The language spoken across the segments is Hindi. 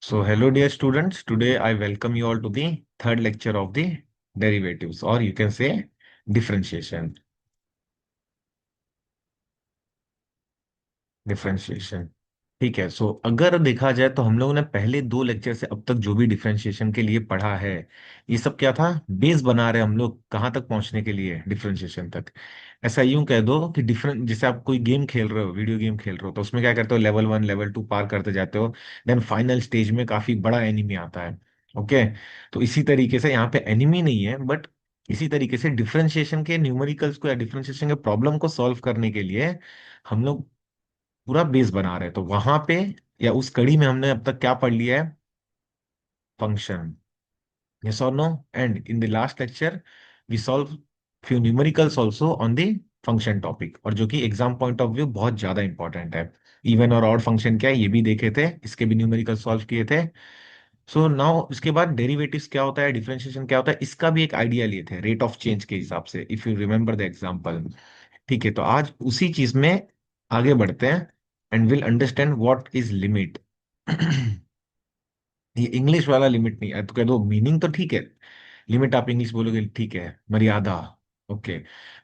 So, hello, dear students. Today, I welcome you all to the third lecture of the derivatives, or you can say differentiation. Differentiation. ठीक है। सो अगर देखा जाए तो हम लोगों ने पहले दो लेक्चर से अब तक जो भी डिफरेंशिएशन के लिए पढ़ा है, ये सब क्या था? बेस बना रहे हम लोग कहाँ तक पहुंचने के लिए, डिफरेंशिएशन तक। ऐसा यूं कह दो कि डिफरेंट, जैसे आप कोई गेम खेल रहे हो, वीडियो गेम खेल रहे हो, तो उसमें क्या करते हो, लेवल 1 लेवल 2 पार करते जाते हो। देन फाइनल स्टेज में काफी बड़ा एनिमी आता है। ओके। तो इसी तरीके से यहाँ पे एनिमी नहीं है, बट इसी तरीके से डिफरेंशिएशन के न्यूमेरिकल्स को या डिफरेंशिएशन के प्रॉब्लम को सॉल्व करने के लिए हम लोग पूरा बेस बना रहे हैं। तो वहां पे या उस कड़ी में हमने अब तक क्या पढ़ लिया है? फंक्शन। यस और no? And in the last lecture we solve few numericals also on the function topic, और जो कि एग्जाम पॉइंट ऑफ व्यू बहुत ज्यादा इंपॉर्टेंट है। इवन और ऑड फंक्शन क्या है ये भी देखे थे, इसके भी न्यूमेरिकल सॉल्व किए थे। सो नाउ इसके बाद डेरिवेटिव्स क्या होता है, डिफरेंशिएशन क्या होता है, इसका भी एक आइडिया लिए थे रेट ऑफ चेंज के हिसाब से, if you remember the example. ठीक है, तो आज उसी चीज में आगे बढ़ते हैं and will understand what is limit. ये इंग्लिश वाला लिमिट नहीं है, तो कह दो मीनिंग तो ठीक है। लिमिट आप इंग्लिश बोलोगे ठीक है, मर्यादा। ओके।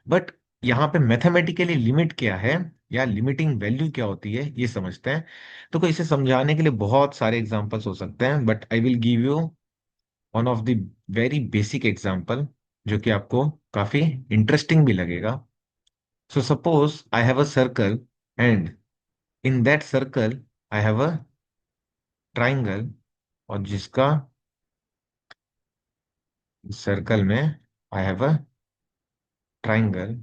बट यहाँ पे मैथमेटिकली लिमिट क्या है, या लिमिटिंग वैल्यू क्या होती है, ये समझते हैं। तो कोई इसे समझाने के लिए बहुत सारे एग्जांपल्स हो सकते हैं, but I will give you one of the very basic example, जो कि आपको काफी इंटरेस्टिंग भी लगेगा। So suppose I have a circle, and in that circle I have a triangle, और जिसका सर्कल में I have a triangle.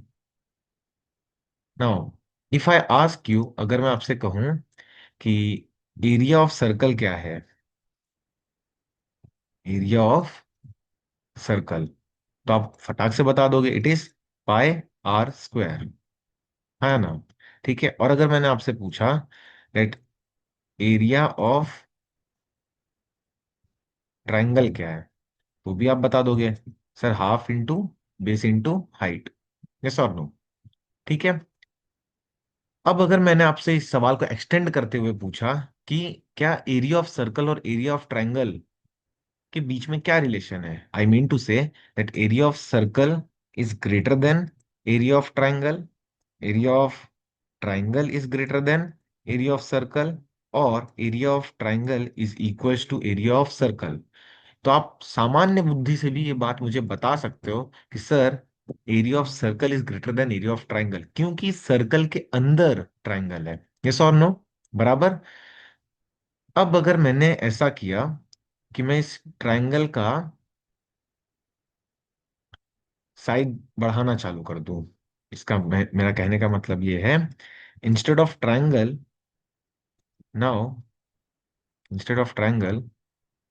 Now if I ask you, अगर मैं आपसे कहूं कि एरिया ऑफ सर्कल क्या है, एरिया ऑफ सर्कल, तो आप फटाक से बता दोगे, it is pi R square, है ना? ठीक है। और अगर मैंने आपसे पूछा दैट एरिया ऑफ ट्राइंगल क्या है, तो भी आप बता दोगे, sir half into base into height. Yes और नो? ठीक है। अब अगर मैंने आपसे इस सवाल को एक्सटेंड करते हुए पूछा कि क्या एरिया ऑफ सर्कल और एरिया ऑफ ट्राइंगल के बीच में क्या रिलेशन है, I mean to say that area of circle is greater than area of triangle, area of triangle is greater than area of circle, और area of triangle is equals to area of circle, तो आप सामान्य बुद्धि से भी ये बात मुझे बता सकते हो कि sir area of circle is greater than area of triangle, क्योंकि सर्कल के अंदर ट्राइंगल है। यस और नो? बराबर। अब अगर मैंने ऐसा किया कि मैं इस ट्राइंगल का साइड बढ़ाना चालू कर दूं, इसका मेरा कहने का मतलब ये है, instead of triangle, now instead of triangle,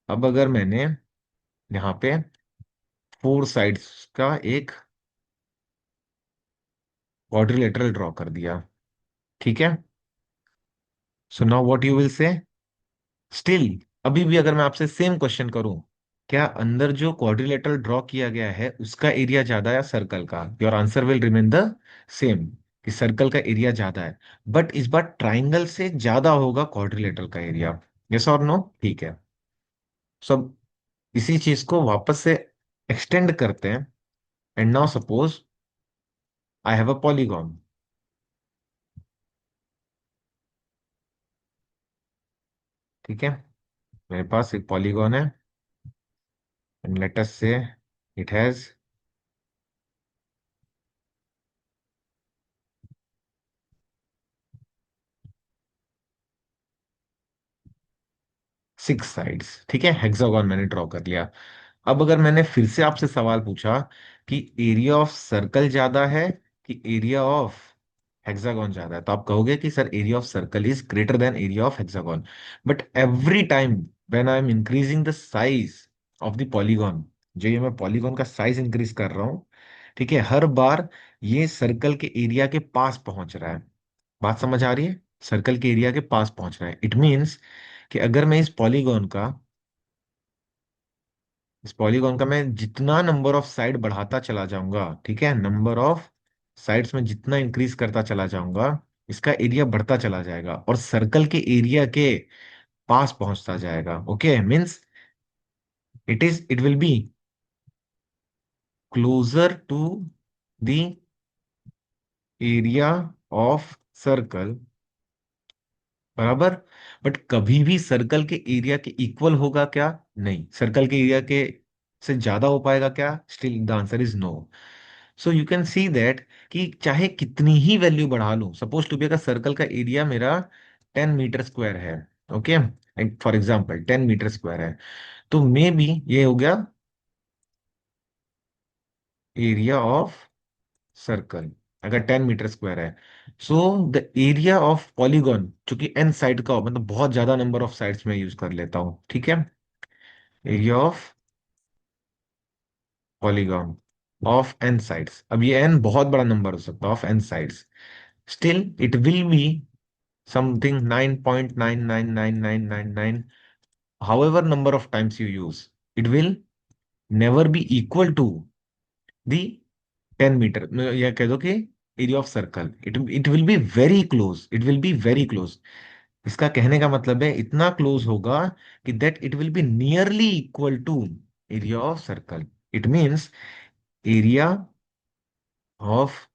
अब अगर मैंने यहाँ पे फोर साइड्स का एक क्वाड्रिलेटरल ड्रॉ कर दिया, ठीक है। सो now what you will say, still अभी भी अगर मैं आपसे सेम क्वेश्चन करूं, क्या अंदर जो क्वाड्रिलेटरल ड्रॉ किया गया है उसका एरिया ज्यादा या सर्कल का, your answer will remain the same, कि सर्कल का एरिया ज्यादा है। बट इस बार ट्राइंगल से ज्यादा होगा क्वाड्रिलेटरल का एरिया। यस और नो? ठीक है। सब इसी चीज को वापस से एक्सटेंड करते हैं, and now suppose I have a polygon. ठीक है, मेरे पास एक पॉलीगॉन है, एंड लेट अस से इट हैज 6 साइड्स। ठीक है, हेक्सागोन मैंने ड्रॉ कर लिया। अब अगर मैंने फिर से आपसे सवाल पूछा कि एरिया ऑफ सर्कल ज्यादा है कि एरिया ऑफ हेक्सागोन ज्यादा है, तो आप कहोगे कि sir area of circle is greater than area of hexagon. But every time when I am increasing the size of the polygon, जो ये मैं पॉलीगॉन का साइज इंक्रीज कर रहा हूँ, ठीक है, हर बार ये सर्कल के एरिया के पास पहुंच रहा है। बात समझ आ रही है? सर्कल के एरिया के पास पहुंच रहा है, इट मीन्स कि अगर मैं इस पॉलीगॉन का मैं जितना नंबर ऑफ साइड बढ़ाता चला जाऊंगा, ठीक है, नंबर ऑफ साइड्स में जितना इंक्रीज करता चला जाऊंगा, इसका एरिया बढ़ता चला जाएगा, और सर्कल के एरिया के पास पहुंचता जाएगा। Okay, means it will be closer to the area of circle, बराबर। बट कभी भी सर्कल के एरिया के इक्वल होगा क्या? नहीं। सर्कल के एरिया के से ज्यादा हो पाएगा क्या? Still the answer is no. So you can see that कि चाहे कितनी ही वैल्यू बढ़ा लूं, सपोज टू बी अगर सर्कल का एरिया मेरा 10 मीटर स्क्वायर है, okay, for example 10 meter square है, तो मे बी ये हो गया एरिया ऑफ सर्कल, अगर 10 मीटर स्क्वायर है। So the area of polygon, चूंकि एन साइड का हो, मतलब बहुत ज्यादा नंबर ऑफ साइड्स में यूज कर लेता हूं, ठीक है, area of polygon of N sides, अब ये एन बहुत बड़ा नंबर हो सकता है, of N sides, still it will be something 9.999999, however number of times you use, it will never be equal to the 10 meter, या कह दो कि area of circle, it will be very close, it will be very close. इसका कहने का मतलब है इतना क्लोज होगा कि that it will be nearly equal to area of circle. It means area of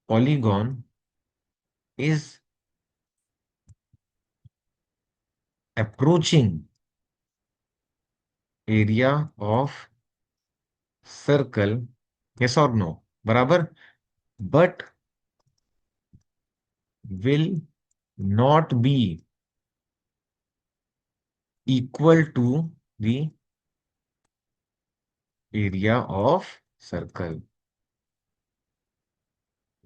polygon is approaching area of circle, yes और नो, बराबर, but will not be equal to the area of circle,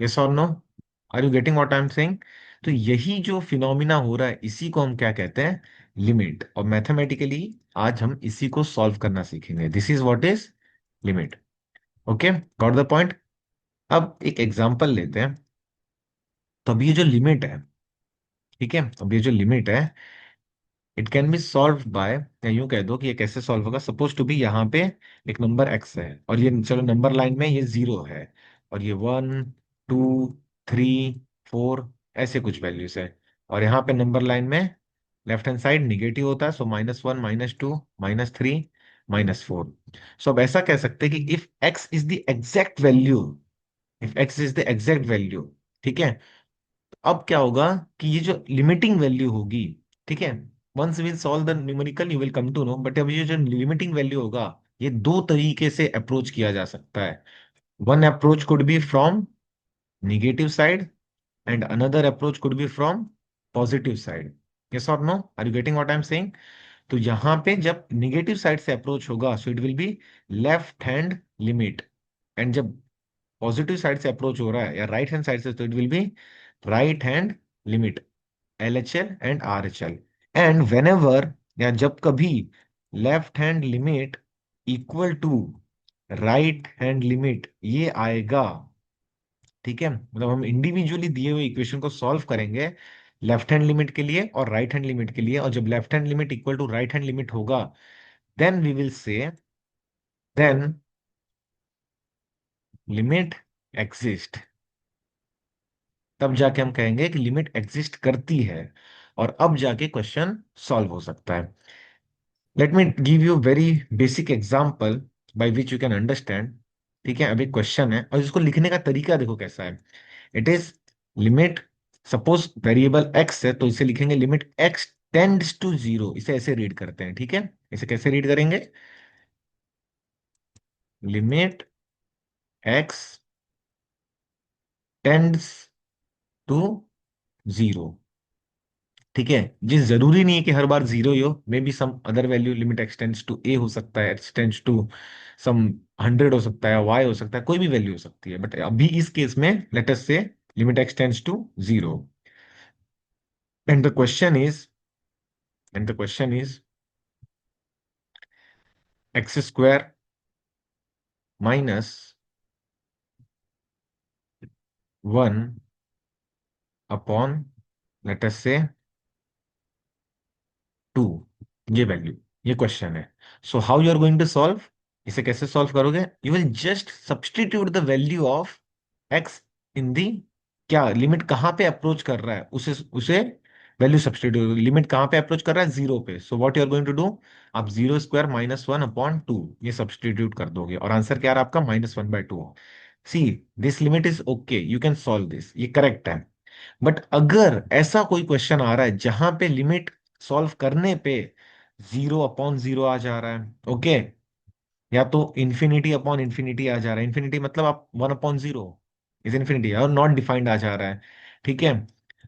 yes और no. Are you getting what I am saying? तो यही जो फिनोमिना हो रहा है इसी को हम क्या कहते हैं? लिमिट। और मैथमेटिकली आज हम इसी को सॉल्व करना सीखेंगे। This is what is limit. Okay, got the point. अब एक एग्जांपल लेते हैं। तो अब ये जो लिमिट है, ठीक है, अब ये जो लिमिट है, it can be solve by, या यूं कह दो कि ये कैसे सॉल्व होगा। सपोज टू बी यहाँ पे एक नंबर एक्स है, और ये चलो नंबर लाइन में ये 0 है, और ये 1 2 3 4 ऐसे कुछ वैल्यूज है, और यहाँ पे नंबर लाइन में लेफ्ट हैंड साइड निगेटिव होता है, सो -1 -2 -3 -4। सो अब ऐसा कह सकते हैं कि if x is the exact value, if x is the exact value, ठीक है, अब क्या होगा कि ये जो लिमिटिंग वैल्यू होगी, ठीक है, once will solve the numerical you will come to know, but अब ये जो लिमिटिंग वैल्यू होगा, ये दो तरीके से अप्रोच किया जा सकता है। One approach could be from negative side, and another approach could be from positive side. Yes और no, are you getting what I am saying? तो यहां पे जब निगेटिव साइड से अप्रोच होगा, so it will be left hand limit, and जब पॉजिटिव साइड से अप्रोच हो रहा है या राइट हैंड साइड से, तो it will be right hand limit, LHL and RHL। And when ever, या जब कभी left hand limit equal to right hand limit ये आएगा, ठीक है, मतलब हम इंडिविजुअली दिए हुए इक्वेशन को सॉल्व करेंगे लेफ्ट हैंड लिमिट के लिए और राइट हैंड लिमिट के लिए, और जब left hand limit equal to right hand limit होगा, then we will say then limit exist. तब जाके हम कहेंगे कि लिमिट एग्जिस्ट करती है, और अब जाके क्वेश्चन सॉल्व हो सकता है। Let me give you very basic example by which you can understand. ठीक है, अभी क्वेश्चन है और इसको लिखने का तरीका देखो कैसा है। It is limit, suppose variable x है, तो इसे लिखेंगे लिमिट एक्स टेंड्स टू 0, इसे ऐसे रीड करते हैं, ठीक है। इसे कैसे रीड करेंगे? लिमिट एक्स टेंड्स टू 0, ठीक है। जिस जरूरी नहीं है कि हर बार 0 ही हो, may be some other value, limit x tends to a हो सकता है, एक्सटेंड्स टू सम 100 हो सकता है, वाई हो सकता है, कोई भी वैल्यू हो सकती है, बट अभी इस केस में let us say limit x tends to 0, and the question is, and the question is x square minus 1 upon let us say 2, ये वैल्यू, ये क्वेश्चन है। So how you are going to solve? इसे कैसे सॉल्व करोगे? You will just substitute the value of x in the, क्या लिमिट कहां पे अप्रोच कर रहा है उसे उसे वैल्यू सब्सटीट्यूट, लिमिट कहाँ पे अप्रोच कर रहा है, जीरो पे, so what you are going to do, आप zero square minus one upon two ये सब्सटीट्यूट कर दोगे और आंसर क्या आ रहा है आपका -1/2। See, this limit is okay, you can solve this, ये करेक्ट है। बट अगर ऐसा कोई क्वेश्चन आ रहा है जहां पे लिमिट सॉल्व करने पे जीरो अपॉन जीरो आ जा रहा है, ओके, या तो इन्फिनिटी अपॉन इन्फिनिटी आ जा रहा है, इन्फिनिटी मतलब आप 1/0 इज इन्फिनिटी, और नॉट डिफाइंड आ जा रहा है, ठीक है,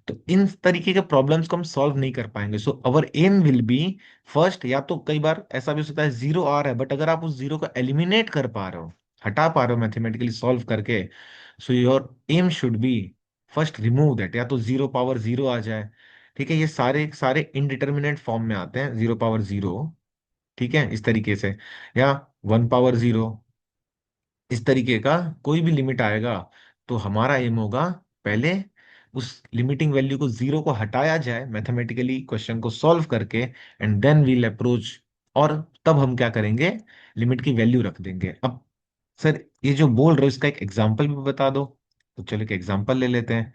तो इन तरीके के प्रॉब्लम्स को हम सॉल्व नहीं कर पाएंगे। सो our aim will be first, या तो कई बार ऐसा भी हो सकता है जीरो आ रहा है बट अगर आप उस जीरो को एलिमिनेट कर पा रहे हो, हटा पा रहे हो मैथमेटिकली सॉल्व करके, so your aim should be first remove that, या तो जीरो पावर जीरो आ जाए, ठीक है, ये सारे सारे इनडिटर्मिनेट फॉर्म में आते हैं, जीरो पावर जीरो, ठीक है, इस तरीके से, या 1/0, इस तरीके का कोई भी लिमिट आएगा, तो हमारा एम होगा पहले उस लिमिटिंग वैल्यू को, जीरो को हटाया जाए मैथमेटिकली क्वेश्चन को सॉल्व करके, एंड देन वील अप्रोच, और तब हम क्या करेंगे, लिमिट की वैल्यू रख देंगे। अब सर ये जो बोल रहे हो इसका एक एग्जांपल भी बता दो, तो चलो एक एग्जांपल ले लेते हैं।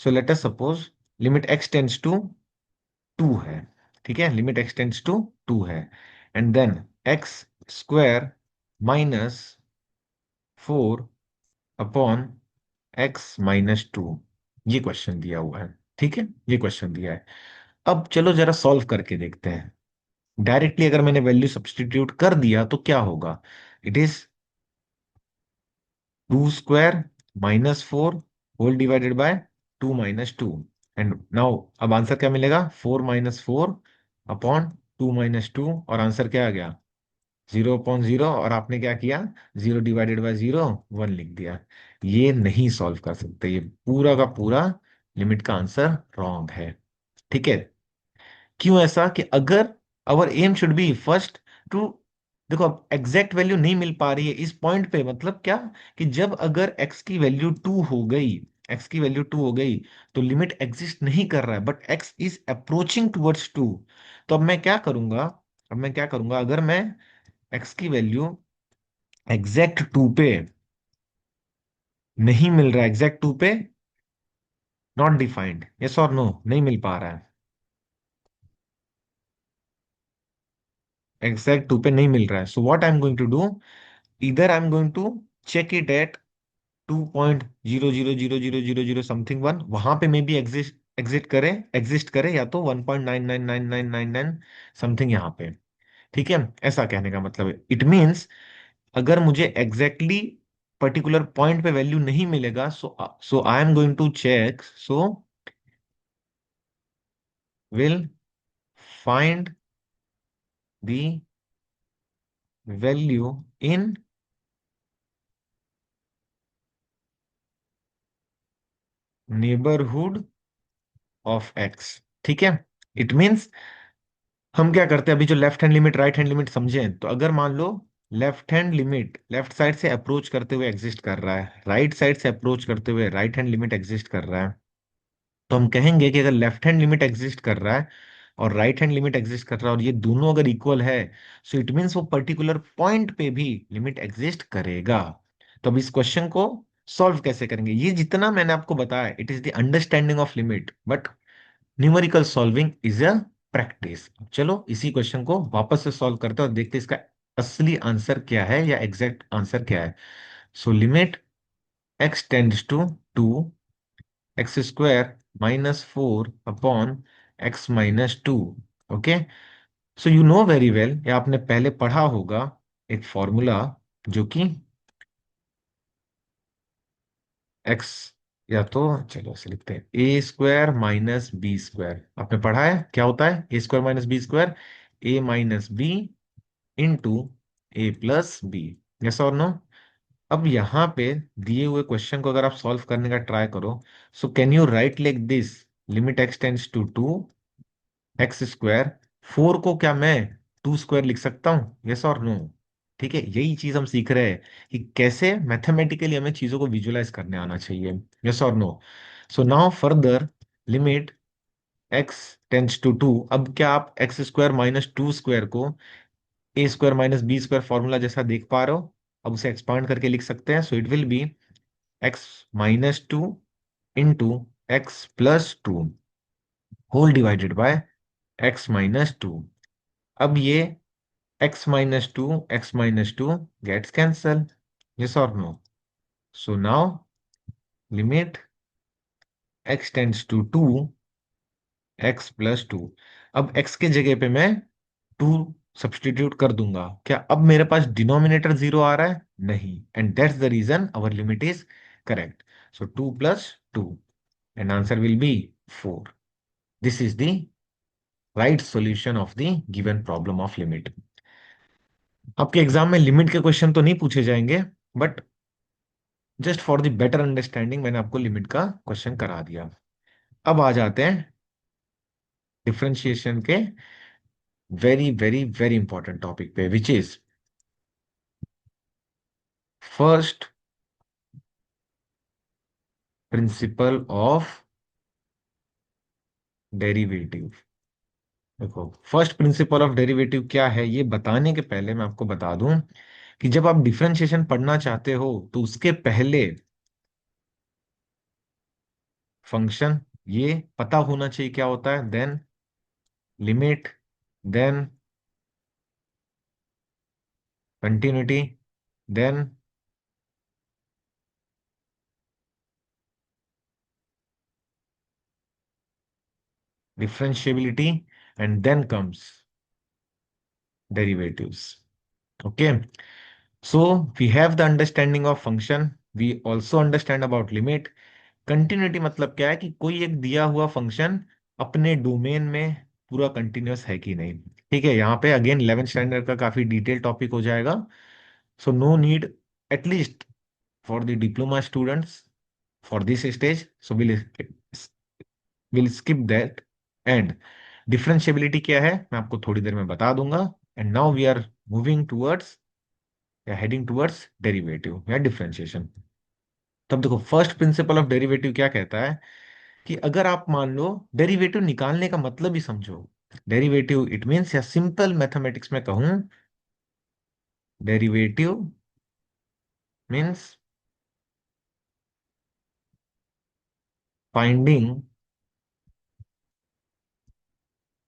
So let us suppose limit x tends to two है, ठीक है, limit x tends to two है, and then x square minus 4 upon x minus two, ये क्वेश्चन दिया हुआ है, ठीक है, ये क्वेश्चन दिया है। अब चलो जरा सॉल्व करके देखते हैं। डायरेक्टली अगर मैंने वैल्यू सब्सटीट्यूट कर दिया तो क्या होगा, it is 2 square minus 4 whole divided by 2 - 2, and now अब आंसर क्या मिलेगा, 4 - 4 अपॉन 2 - 2, और आंसर क्या आ गया, 0/0, और आपने क्या किया, 0 डिवाइडेड बाय 0 1 लिख दिया। ये नहीं सॉल्व कर सकते, ये पूरा का पूरा लिमिट का आंसर रॉन्ग है, ठीक है। क्यों ऐसा, कि अगर our aim should be first to, देखो अब एग्जैक्ट वैल्यू नहीं मिल पा रही है इस पॉइंट पे, मतलब क्या, कि जब अगर एक्स की वैल्यू टू हो गई, एक्स की वैल्यू टू हो गई, तो लिमिट एग्जिस्ट नहीं कर रहा है but X is approaching towards two, तो अब मैं क्या करूंगा, अब मैं क्या करूंगा, अगर मैं एक्स की वैल्यू एग्जैक्ट टू पे नहीं मिल रहा है, एग्जैक्ट टू पे नॉट डिफाइंड, यस और नो, नहीं मिल पा रहा है, एग्जैक्ट टू पे नहीं मिल रहा है, so what I am going to do, इधर I am going to check it at 2.00000 something one, वहां पे मे बी एग्जिस्ट करे, या तो 1.999999 समथिंग यहाँ पे, ठीक है, ऐसा कहने का मतलब है, इट मीन्स अगर मुझे एग्जैक्टली पर्टिकुलर पॉइंट पे वैल्यू नहीं मिलेगा, so I am going to check, so will find the value in neighbourhood of x, ठीक है, इट मीन्स हम क्या करते हैं, अभी जो left hand limit right hand limit समझे, तो अगर मान लो left hand limit left side से अप्रोच करते हुए एग्जिस्ट कर रहा है, राइट साइड से अप्रोच करते हुए राइट हैंड लिमिट एग्जिस्ट कर रहा है, तो हम कहेंगे कि अगर लेफ्ट हैंड लिमिट एग्जिस्ट कर रहा है और राइट हैंड लिमिट एग्जिस्ट कर रहा है और ये दोनों अगर इक्वल है, सो इट मीन्स वो पर्टिकुलर पॉइंट पे भी लिमिट एग्जिस्ट करेगा। तो अब इस क्वेश्चन को सॉल्व कैसे करेंगे, ये जितना मैंने आपको बताया it is the understanding of limit, but numerical solving is a practice. चलो इसी क्वेश्चन को वापस से सॉल्व करते हैं और देखते हैं इसका असली आंसर क्या है या एग्जैक्ट आंसर क्या है। So limit x tends to two, x square -4 upon x minus two, okay, so you know very well, या आपने पहले पढ़ा होगा एक फॉर्मूला, जो कि एक्स, या तो चलो ऐसे लिखते हैं, A² - B², आपने पढ़ा है क्या होता है A² - B², A - B into A + B, yes और नो। अब यहाँ पे दिए हुए क्वेश्चन को अगर आप सॉल्व करने का ट्राई करो, so can you write like this, limit x tends to two, x square, four को क्या मैं 2 स्क्वायर लिख सकता हूँ, यस और नो, ठीक है, यही चीज हम सीख रहे हैं कि कैसे मैथमेटिकली हमें चीजों को विजुलाइज करने आना चाहिए, यस और no. So now further limit x tends to two, अब क्या आप x² - 2 स्क्वायर को A² - B² फॉर्मूला जैसा देख पा रहे हो, अब उसे एक्सपांड करके लिख सकते हैं, so it will be x - 2 into x + 2, whole divided by x-2। अब ये x-2 गेट्स कैंसल, यस और no? So now limit x tends to x+2। अब x के जगह पे मैं 2 सब्सटीट्यूट कर दूंगा। क्या अब मेरे पास डिनोमिनेटर 0 आ रहा है? नहीं। And that's the reason our limit is correct. So 2+2 and answer will be 4। This is the right solution of the given problem of limit. आपके एग्जाम में लिमिट के क्वेश्चन तो नहीं पूछे जाएंगे, but just for the better understanding मैंने आपको लिमिट का क्वेश्चन करा दिया। अब आ जाते हैं डिफरेंशिएशन के very very very important topic पे, which is first principle of derivative. देखो, फर्स्ट प्रिंसिपल ऑफ डेरिवेटिव क्या है ये बताने के पहले मैं आपको बता दूं कि जब आप डिफरेंशिएशन पढ़ना चाहते हो तो उसके पहले फंक्शन ये पता होना चाहिए क्या होता है, then limit, then continuity, then differentiability, and then comes derivatives. Okay, so we have the understanding of function, we also understand about limit. Continuity मतलब क्या है कि कोई एक दिया हुआ फंक्शन अपने डोमेन में पूरा कंटिन्यूअस है कि नहीं। ठीक है, यहाँ पे अगेन 11th स्टैंडर्ड का काफी डिटेल टॉपिक हो जाएगा। So no need, at least for the diploma students for this stage, so will skip that. And differentiability क्या है मैं आपको थोड़ी देर में बता दूंगा। And now we are moving towards या हेडिंग टूवर्ड्स डेरिवेटिव या डिफरेंशिएशन। तब देखो, फर्स्ट प्रिंसिपल ऑफ डेरिवेटिव क्या कहता है कि अगर आप मान लो डेरिवेटिव निकालने का मतलब ही समझो। डेरिवेटिव इट मींस, या सिंपल मैथमेटिक्स में कहूं, derivative means finding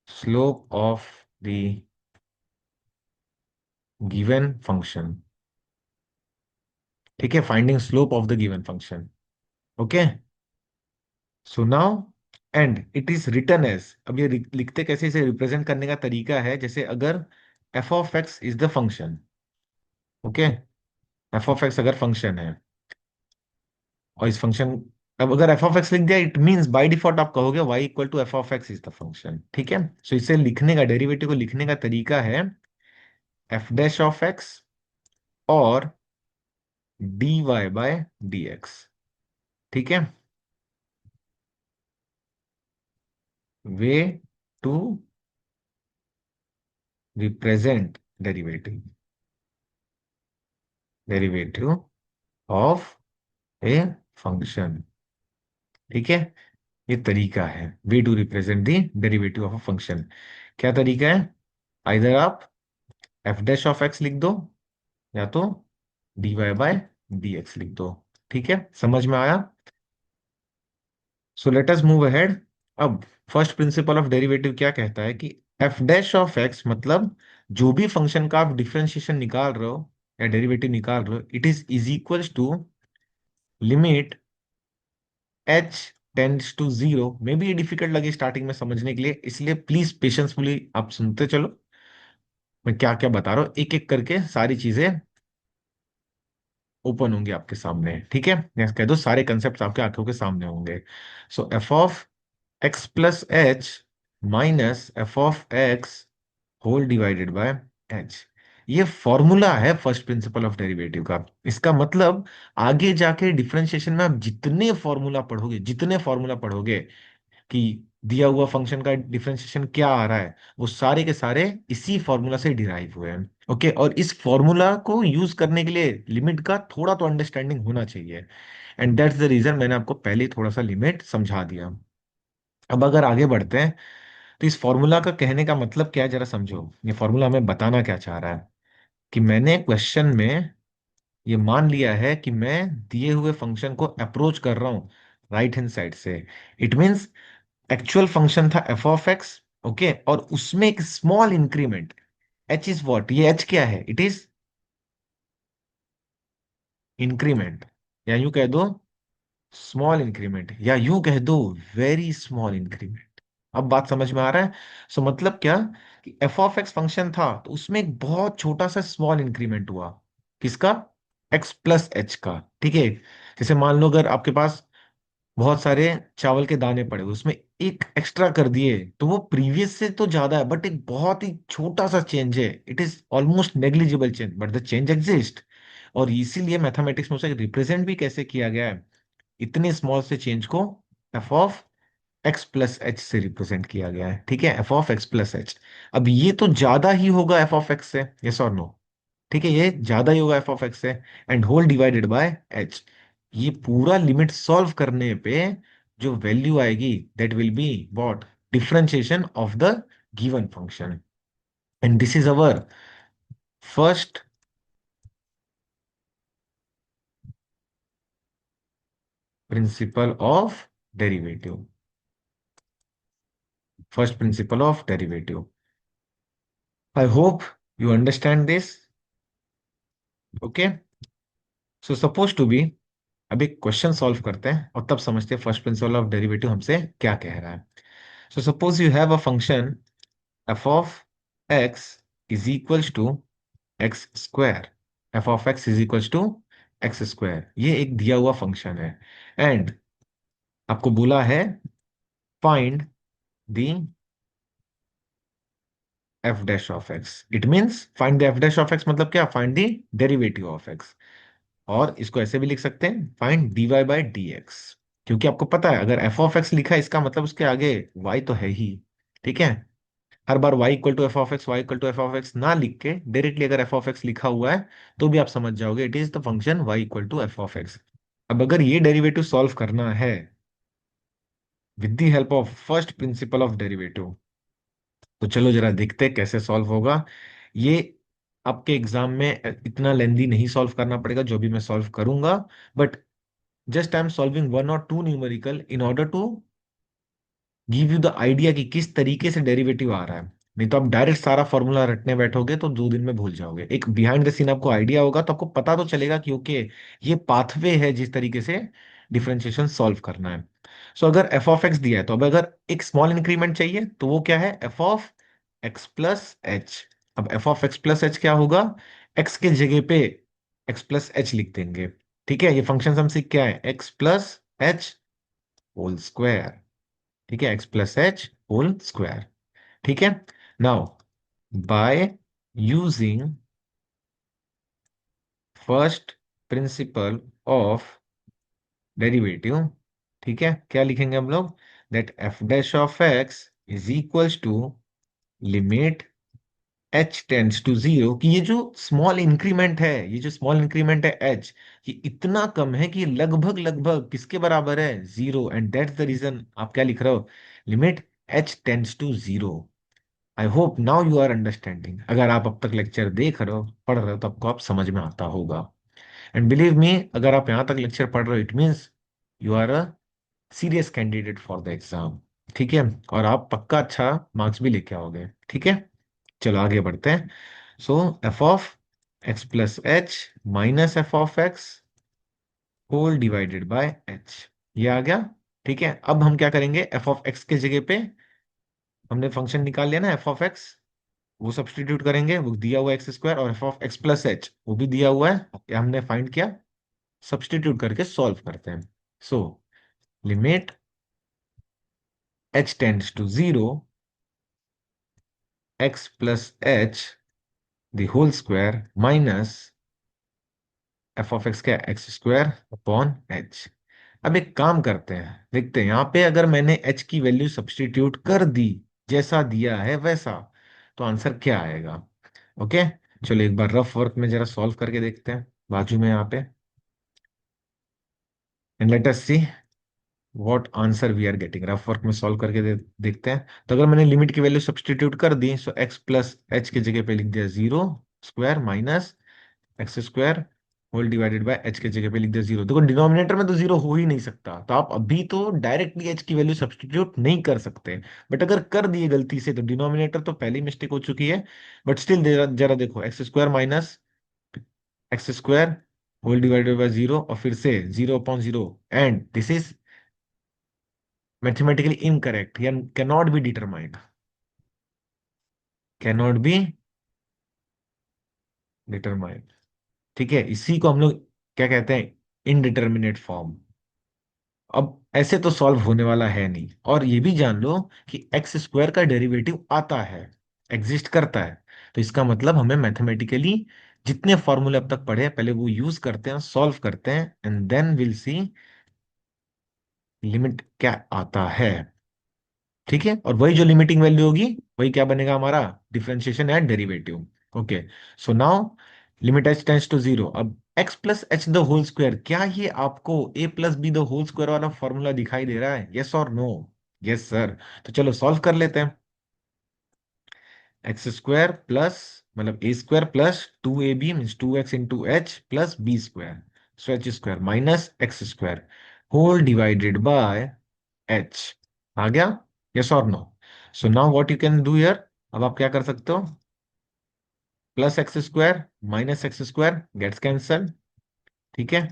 slope of the given function. ठीक है, finding slope of the given function. Okay, so now and it is written as, अब ये लिखते कैसे, इसे रिप्रेजेंट करने का तरीका है जैसे अगर F of x is the function. Okay, F of x अगर फंक्शन है और इस फंक्शन, अब अगर एफ ऑफ एक्स लिख दिया इट मींस बाय डिफॉल्ट आप कहोगे y equal to f of x is the function. ठीक है, सो इसे लिखने का, डेरिवेटिव को लिखने का तरीका है एफ डैश ऑफ एक्स और d y by d x. ठीक है, way to represent derivative, derivative of a function. ठीक है, ये तरीका है way to represent the derivative of a function. क्या तरीका है? आइदर आप एफ डैश ऑफ एक्स लिख दो या तो d y by d x लिख दो। ठीक है, समझ में आया? So let us move ahead. अब फर्स्ट प्रिंसिपल ऑफ डेरिवेटिव क्या कहता है कि एफ डैश ऑफ एक्स मतलब जो भी फंक्शन का आप डिफरेंशिएशन निकाल रहे हो या डेरिवेटिव निकाल रहे हो, it is equals to limit h tends to 0। Maybe ये डिफिकल्ट लगे स्टार्टिंग में समझने के लिए, इसलिए प्लीज पेशेंसफुली आप सुनते चलो मैं क्या क्या बता रहा हूँ, एक एक करके सारी चीजें ओपन होंगी आपके सामने। ठीक है, या कह दो सारे कंसेप्ट आपके आंखों के सामने होंगे। So f of x plus h minus f of x whole divided by h, ये फॉर्मूला है फर्स्ट प्रिंसिपल ऑफ डेरिवेटिव का। इसका मतलब आगे जाके डिफरेंशिएशन में आप जितने फॉर्मूला पढ़ोगे, जितने फॉर्मूला पढ़ोगे कि दिया हुआ फंक्शन का डिफरेंशिएशन क्या आ रहा है, वो सारे के सारे इसी फॉर्मूला से डिराइव हुए हैं। ओके, और इस फॉर्मूला को यूज करने के लिए लिमिट का थोड़ा तो अंडरस्टैंडिंग होना चाहिए। एंड दैट्स द रीजन मैंने आपको पहले ही थोड़ा सा लिमिट समझा दिया। अब अगर आगे बढ़ते हैं तो इस फॉर्मूला का कहने का मतलब क्या है जरा समझो। ये फॉर्मूला हमें बताना क्या चाह रहा है कि मैंने क्वेश्चन में ये मान लिया है कि मैं दिए हुए फंक्शन को अप्रोच कर रहा हूं राइट हैंड साइड से। इट मीन्स एक्चुअल फंक्शन था एफ ऑफ एक्स, ओके, और उसमें एक small increment, H is what, ये एच क्या है, इट इज इंक्रीमेंट, या यूं कह दो स्मॉल इंक्रीमेंट, या यूं कह दो वेरी स्मॉल इंक्रीमेंट। अब बात समझ में आ रहा है? सो मतलब क्या, कि एफ ऑफ एक्स फंक्शन था तो उसमें एक बहुत छोटा सा स्मॉल इंक्रीमेंट हुआ, किसका, एक्स प्लस एच का, ठीक है। जैसे मान लो अगर आपके पास बहुत सारे चावल के दाने पड़े हुए, उसमें एक एक्स्ट्रा कर दिए तो वो प्रीवियस से तो ज्यादा है, बट एक बहुत ही छोटा सा चेंज है, it is almost negligible change, but the change exist. और इसीलिए मैथमेटिक्स में उसे रिप्रेजेंट भी कैसे किया गया है, इतने स्मॉल से चेंज को f of x plus h से रिप्रेजेंट किया गया है, ठीक है, f of x plus h. अब ये तो ज्यादा ही होगा एफ ऑफ एक्स से, यस और नो, ठीक है, ये ज्यादा ही होगा एफ ऑफ एक्स से, and whole divided by h. ये पूरा लिमिट सॉल्व करने पे जो वैल्यू आएगी, that will be what, differentiation of the given function, and this is our first principle of derivative, first principle of derivative. I hope you understand this, okay. So suppose to be, अब एक क्वेश्चन सॉल्व करते हैं और तब समझते हैं फर्स्ट प्रिंसिपल ऑफ डेरिवेटिव हमसे क्या कह रहा है। So suppose you have a function f of x is equals to x square, f of x is equals to x square, ये एक दिया हुआ फंक्शन है, एंड आपको बोला है find the f dash of x, it means find the f dash of x मतलब क्या, find the derivative of x. और इसको ऐसे भी लिख सकते हैं, find d y by d x, क्योंकि आपको पता है अगर एफ ऑफ एक्स लिखा है इसका मतलब उसके आगे वाई तो है ही, ठीक है। हर बार y equal to f of x, y equal to f of x ना लिख के डायरेक्टली अगर एफ ऑफ एक्स लिखा हुआ है तो भी आप समझ जाओगे it is the function y equal to f of x. अब अगर ये डेरिवेटिव सॉल्व करना है with the help of first principle of derivative, तो चलो जरा देखते हैं कैसे सॉल्व होगा ये। आपके एग्जाम में इतना लेंदी नहीं सॉल्व करना पड़ेगा जो भी मैं सॉल्व करूंगा, but just I am solving one और two numerical in order to give you the idea कि किस तरीके से डेरिवेटिव आ रहा है। नहीं तो आप डायरेक्ट सारा फॉर्मूला रटने बैठोगे तो 2 दिन में भूल जाओगे, एक बिहाइंड द सीन आपको आइडिया होगा तो आपको पता तो चलेगा कि ओके ये पाथवे है जिस तरीके से डिफरेंशिएशन सॉल्व करना है। सो अगर एफ ऑफ एक्स दिया है तो अब अगर एक स्मॉल इंक्रीमेंट चाहिए तो वो क्या है, f of x plus h. अब f of x plus h क्या होगा, एक्स के जगह पे एक्स प्लस एच लिख देंगे, ठीक है। ये फंक्शन हमसे क्या है, x plus h whole square, ठीक है, x plus h whole square, ठीक है। Now by using first principle of derivative, ठीक है, क्या लिखेंगे हम लोग, that f dash of x is equals to limit h tends to zero, कि ये जो स्मॉल इंक्रीमेंट है, ये जो स्मॉल इंक्रीमेंट है एच, ये इतना कम है कि ये लगभग लगभग किसके बराबर है, zero, and that's the reason आप क्या लिख रहे हो, limit h tends to zero. I hope now you are understanding, अगर आप अब तक लेक्चर देख रहे हो पढ़ रहे हो तो आपको आप समझ में आता होगा, एंड बिलीव मी अगर आप यहाँ तक लेक्चर पढ़ रहे हो it means you are a serious candidate for the exam, ठीक है, और आप पक्का अच्छा मार्क्स भी लेके आओगे, ठीक है। चलो आगे बढ़ते हैं। So f of x plus h minus f of x whole divided by h, ये आ गया, ठीक है। अब हम क्या करेंगे, एफ ऑफ एक्स के जगह पे हमने फंक्शन निकाल लिया ना एफ ऑफ एक्स, वो सब्सटीट्यूट करेंगे, वो दिया हुआ एक्स स्क्वायर, और F of x plus H वो भी दिया हुआ है, ये हमने फाइंड किया, सब्सटीट्यूट करके सॉल्व करते हैं। So limit h tends to zero, x plus h the whole square minus f of x क्या, एक्स स्क्वायर अपॉन एच। अब एक काम करते हैं, देखते हैं यहाँ पे अगर मैंने एच की वैल्यू सब्सटीट्यूट कर दी जैसा दिया है वैसा, तो आंसर क्या आएगा, ओके। चलो एक बार रफ वर्क में जरा सॉल्व करके देखते हैं बाजू में यहाँ पे, and let us see what answer we are getting. Rough work में सॉल्व करके देखते हैं। तो अगर मैंने लिमिट की वैल्यू सब्सटीट्यूट कर दी, सो एक्स प्लस एच की जगह पे लिख दिया zero square minus x square whole divided by h के जगह पे लिख दिया जीरो। देखो डिनोमिनेटर में तो जीरो हो ही नहीं सकता, तो आप अभी तो डायरेक्टली एच की वैल्यू सब्स्टिट्यूट नहीं कर सकते। बट अगर कर दिए गलती से तो डिनोमिनेटर तो पहली मिस्टेक हो चुकी है। बट स्टिल जरा देखो, x square minus x square whole divided by zero, और फिर से zero upon zero, and this is mathematically incorrect या can not be determined, can not be determined. ठीक है, इसी को हम लोग क्या कहते हैं, इनडिटर्मिनेट फॉर्म। अब ऐसे तो सॉल्व होने वाला है नहीं। और ये भी जान लो कि एक्स स्क्वायर का डेरिवेटिव आता है, एग्जिस्ट करता है। तो इसका मतलब हमें मैथमेटिकली जितने फॉर्मूले अब तक पढ़े हैं पहले वो यूज करते हैं, सॉल्व करते हैं, and then will see limit क्या आता है। ठीक है, और वही जो लिमिटिंग वैल्यू होगी वही क्या बनेगा हमारा, differentiation and derivative. Okay, so now limit h tends to zero. अब x plus h the whole square, क्या ये आपको a plus b the whole square वाला फॉर्मूला दिखाई दे रहा है, यस और नो? Yes sir. तो चलो सॉल्व कर लेते हैं। एक्स स्क्वायर प्लस, मतलब a square plus two a b mean two x into h plus b square, so h square minus x square whole divided by h. आ गया, यस और no? So now what you can do here, अब आप क्या कर सकते हो, plus x square minus x square gets cancel. ठीक है,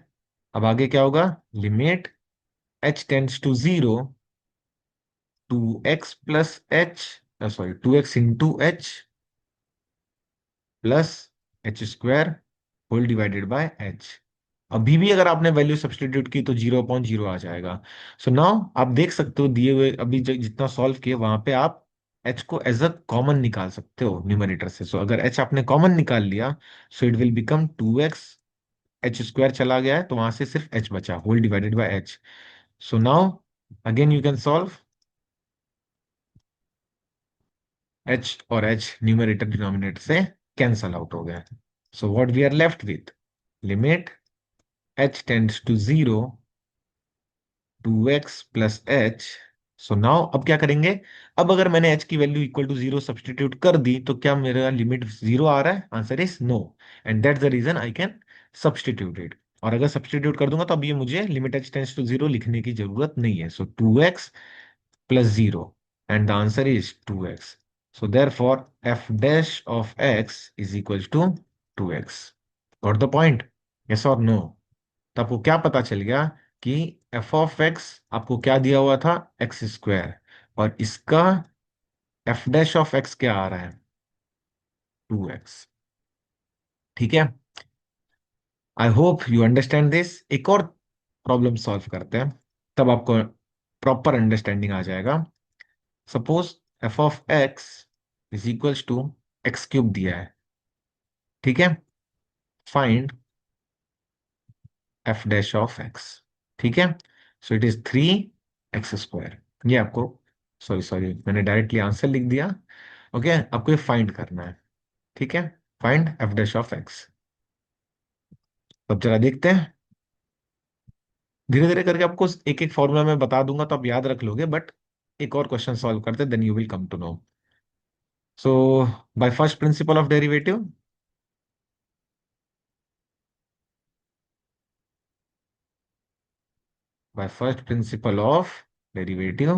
अब आगे क्या होगा, limit h tends to zero, two x plus h, sorry to x into h plus h square whole divided by h. अभी भी अगर आपने वैल्यू सब्सटीट्यूट की तो जीरो अपॉन जीरो आ जाएगा। सो नाउ आप देख सकते हो दिए हुए अभी जितना सॉल्व किए वहां पे आप एच को एज अ कॉमन निकाल सकते हो न्यूमरेटर से। सो अगर एच आपने कॉमन निकाल लिया, so it will become two x, h square चला गया है तो वहां से सिर्फ एच बचा, whole divided by h. So now again you can solve, h और एच न्यूमरेटर डिनोमिनेटर से कैंसल आउट हो गया। So what we are left with, limit h tends to zero, two x plus h. So now अब क्या करेंगे, अब अगर मैंने एच की value equal to zero substitute कर दी तो क्या मेरा लिमिट जीरो आ रहा है, answer is no, and that's the reason I can substitute it. और अगर सब्सटीट्यूट कर दूंगा तो अब ये मुझे limit h tends to zero लिखने की जरूरत नहीं है। So two x plus zero, and the answer is two x. So therefore f dash of x is equal to two x. Got the point, yes और नो? तो आपको क्या पता चल गया कि एफ ऑफ एक्स आपको क्या दिया हुआ था, एक्स स्क्वायर, और इसका एफ डैश ऑफ एक्स क्या आ रहा है, टू एक्स। ठीक है, I hope you understand this. एक और प्रॉब्लम सॉल्व करते हैं, तब आपको प्रॉपर अंडरस्टैंडिंग आ जाएगा। Suppose f of x is equals to x cube दिया है। ठीक है, find f dash of x. ठीक है, so it is three x square. ये आपको, सॉरी सॉरी मैंने डायरेक्टली आंसर लिख दिया। ओके, आपको ये फाइंड करना है। ठीक है, find f dash of x. अब जरा देखते हैं, धीरे धीरे करके आपको एक एक फॉर्मूला मैं बता दूंगा तो आप याद रख लोगे, बट एक और क्वेश्चन सॉल्व करते then you will come to know. So by first principle of derivative, by first principle of derivative,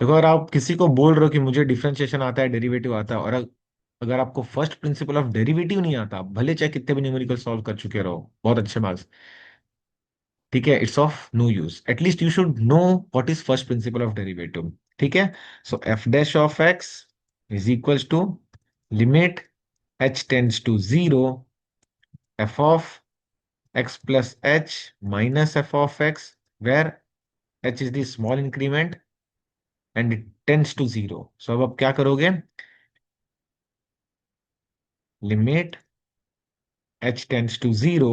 देखो अगर आप किसी को बोल रहे हो कि मुझे डिफरेंशिएशन आता है, डेरिवेटिव आता है, और अगर आपको फर्स्ट प्रिंसिपल ऑफ डेरिवेटिव नहीं आता, भले चाहे कितने भी न्यूमेरिकल सॉल्व कर चुके रहो, बहुत अच्छे मार्क्स, ठीक है, it's of no use. At least you should know what is first principle of derivative. ठीक है, so f dash of x is equals to limit h tends to zero, f of x plus h minus f of x, where h is the small increment and it tends to zero. So अब आप क्या करोगे, limit h tends to zero,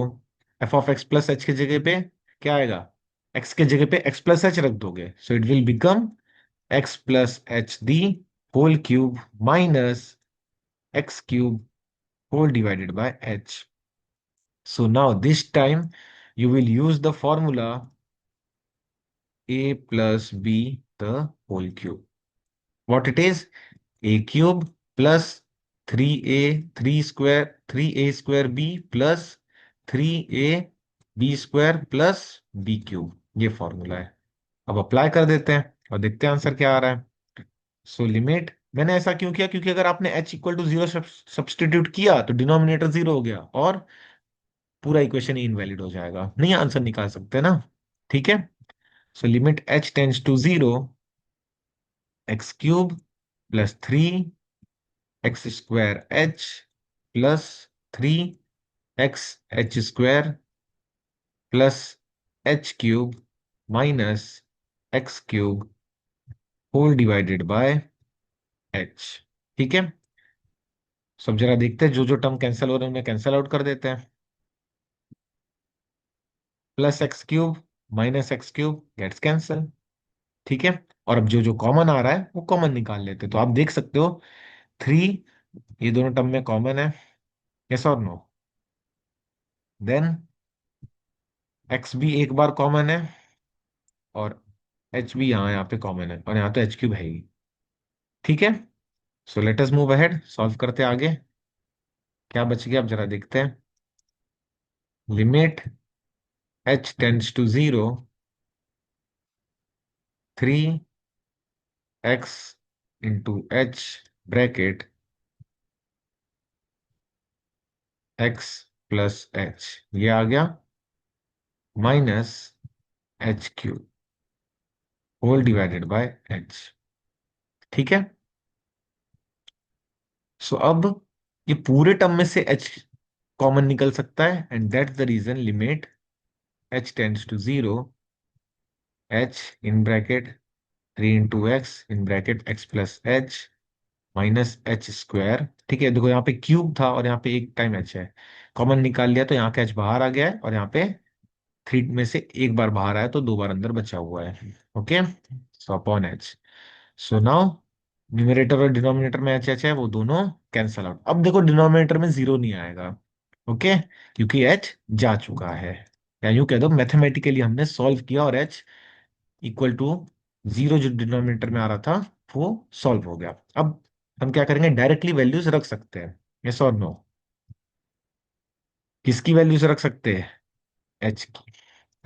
f of x plus h की जगह पे क्या आएगा, एक्स के जगह पे एक्स प्लस एच रख दोगे, so it will become x plus h the whole cube minus x cube whole divided by h. So now this time you will use the formula a plus b the whole cube. What it is, a cube plus 3a3 b plus 3ab² plus b³ ये फॉर्मूला है। अब अप्लाई कर देते हैं और देखते हैं आंसर क्या आ रहा है। सो लिमिट, मैंने ऐसा क्यों किया, क्योंकि अगर आपने h=0 सब्सटीट्यूट किया तो डिनोमिनेटर 0 हो गया और पूरा इक्वेशन ही इनवैलिड हो जाएगा, नहीं आंसर निकाल सकते ना। ठीक है। So limit h tends to 0, x³ plus 3x² plus 3x² plus h³ minus x³ whole divided by h। ठीक है। सब जरा देखते हैं, जो जो टर्म कैंसिल हो रहे हैं उन्हें कैंसिल आउट कर देते हैं। +x³ minus x³ gets cancel. ठीक है। और अब जो जो कॉमन आ रहा है वो कॉमन निकाल लेते हैं। तो आप देख सकते हो 3 ये दोनों टर्म में कॉमन है, यस और नो। देन x भी एक बार कॉमन है और h भी यहाँ यहाँ पे कॉमन है और यहाँ तो h³ है ही। ठीक है। सो let us move ahead, solve करते हैं आगे। क्या बच गया अब जरा देखते हैं। Limit h tends to 0, 3x into h x plus h ये आ गया minus h³ whole divided by h। ठीक है। सो अब ये पूरे टर्म में से h कॉमन निकल सकता है and that's the reason limit h tends to 0, h in bracket 3 into x in bracket x plus h minus h²। ठीक है, देखो यहाँ पे क्यूब था और यहाँ पे एक टाइम h है, कॉमन निकाल लिया तो यहाँ का h बाहर आ गया है और यहाँ पे 3 में से एक बार बाहर आया तो दो बार अंदर बचा हुआ है। Okay. So upon h। So now numerator और डिनोमिनेटर में एच एच है वो दोनों कैंसल आउट। अब देखो डिनोमिनेटर में 0 नहीं आएगा। ओके। क्योंकि एच जा चुका है, या यूं कह दो मैथमेटिकली हमने सॉल्व किया और एच =0 जो डिनोमिनेटर में आ रहा था वो सॉल्व हो गया। अब हम क्या करेंगे, डायरेक्टली वैल्यूज रख सकते हैं, यस और नो। किसकी वैल्यूज रख सकते हैं, एच की।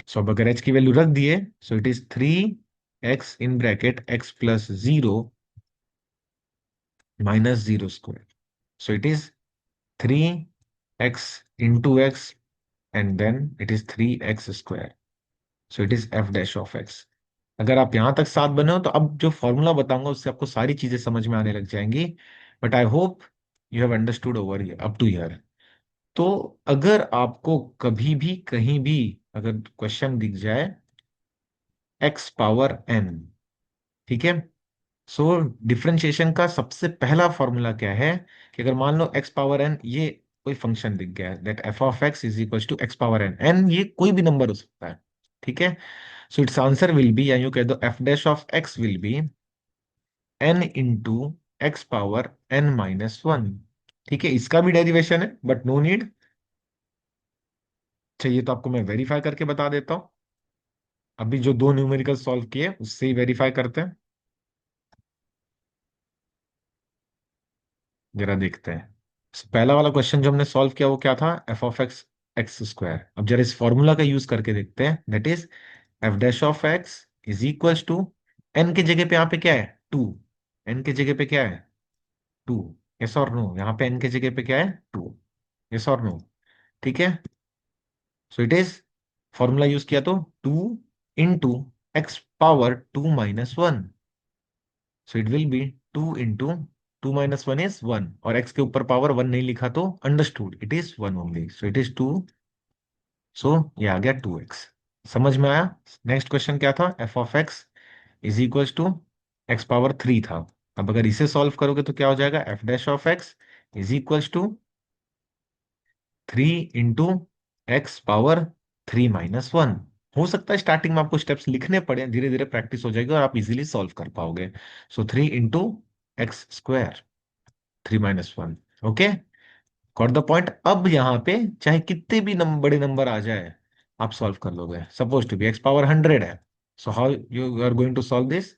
सो अब अगर एच की वैल्यू रख दिए, सो it is 3x in bracket x plus 0 minus 0²। So it is 3x into x and then it is 3x²। So it is f dash of x। अगर आप यहां तक साथ बने हो तो अब जो फॉर्मूला बताऊंगा उससे आपको सारी चीजें समझ में आने लग जाएंगी। But I hope you have understood over up to here. तो अगर आपको कभी भी कहीं भी अगर क्वेश्चन दिख जाए x⁻n, ठीक है, सो डिफरेंशिएशन का सबसे पहला फॉर्मूला क्या है कि अगर मान लो x⁻n ये कोई फंक्शन दिख गया है दैट f(x)=x⁻n, n ये कोई भी नंबर हो सकता है। ठीक है। So it's answer will B, या यूं कह दो f dash of x will be n into x⁻n−1। ठीक है, इसका भी डेरिवेशन है बट नो नीड, चाहिए तो आपको मैं वेरीफाई करके बता देता हूं। अभी जो दो न्यूमेरिकल सॉल्व किए उससे ही वेरीफाई करते हैं, जरा देखते हैं। पहला वाला क्वेश्चन जो हमने सॉल्व किया वो क्या था, f(x)x²। अब जरा इस फॉर्मूला का यूज करके देखते हैं, दैट इज f(x)=टू n की जगह पे यहाँ पे क्या है 2, n की जगह पे क्या है 2, यस और नो। यहाँ पे n की जगह पे क्या है 2, यस और नो। ठीक है। So it is, formula use किया तो 2 into x⁻2−1। So it will B 2 into 2 - 1 is 1 और x के ऊपर पावर 1 नहीं लिखा तो understood it is 1 only, so it is 2। सो ये आ गया 2x। समझ में आया। नेक्स्ट क्वेश्चन क्या था, f(x)=x⁻3 था। अब अगर इसे सॉल्व करोगे तो क्या हो जाएगा, f(x)=3 into x⁻3−1। हो सकता है स्टार्टिंग में आपको स्टेप्स लिखने पड़े, धीरे धीरे प्रैक्टिस हो जाएगी और आप इजीली सॉल्व कर पाओगे। सो 3 into x², 3−1। Okay, got the point. अब यहाँ पे चाहे कितने भी बड़े नंबर आ जाए आप सॉल्व कर लोगे। सपोज टू बी x⁻100 है, so how you are going to solve this,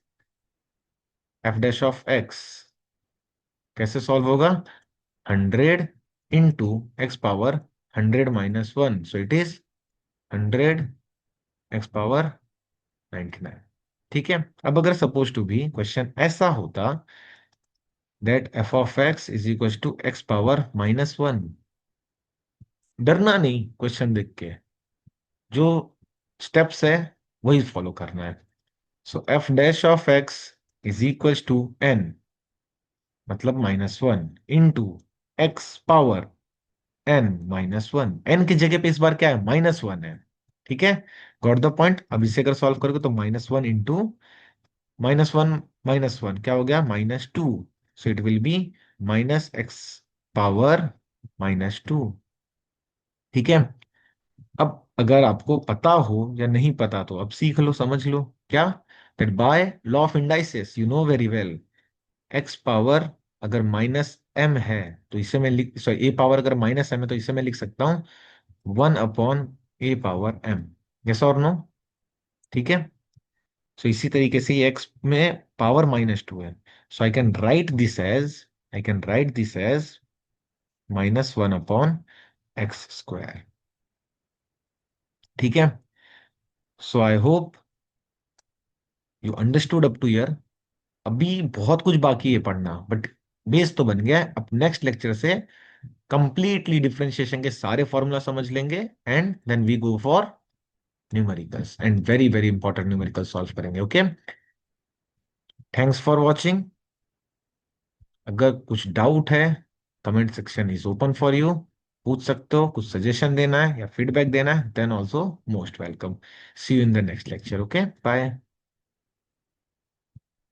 f dash of x कैसे सॉल्व होगा, 100 into x power 100 - 1, so it is 100 x power 99। ठीक है। अब अगर सपोज टू भी क्वेश्चन ऐसा होता that f of x is equal to x power -1, डरना नहीं क्वेश्चन देख के, जो स्टेप्स है वही फॉलो करना है। So f dash of x is equal to n, मतलब -1 into x power n - 1। n की जगह पे इस बार क्या है, -1 है। ठीक है, गॉट द पॉइंट। अब इसे अगर सॉल्व करोगे तो -1 इंटू -1 क्या हो गया, -2। सो it will be -x power -2। ठीक है। अब अगर आपको पता हो या नहीं पता तो अब सीख लो, समझ लो क्या, that by law of indices you know very well, x power अगर -m है तो इसे मैं लिख, सॉरी ए पावर अगर -m है तो इसे मैं लिख सकता हूँ 1/a पावर m। यस और नो? ठीक है। सो इसी तरीके से ये एक्स में पावर -2 है, so I can write this as -1/x²। ठीक है। So I hope you understood up to here. अभी बहुत कुछ बाकी है पढ़ना, बट बेस तो बन गया है। अब नेक्स्ट लेक्चर से कंप्लीटली डिफरेंशिएशन के सारे फॉर्मूला समझ लेंगे, and then we go for numericals, and very very important numerical solve करेंगे। Okay, thanks for watching. अगर कुछ डाउट है, comment section is open for you, पूछ सकते हो। कुछ सजेशन देना है या फीडबैक देना है, then also most welcome. See you in the next lecture. Okay, bye.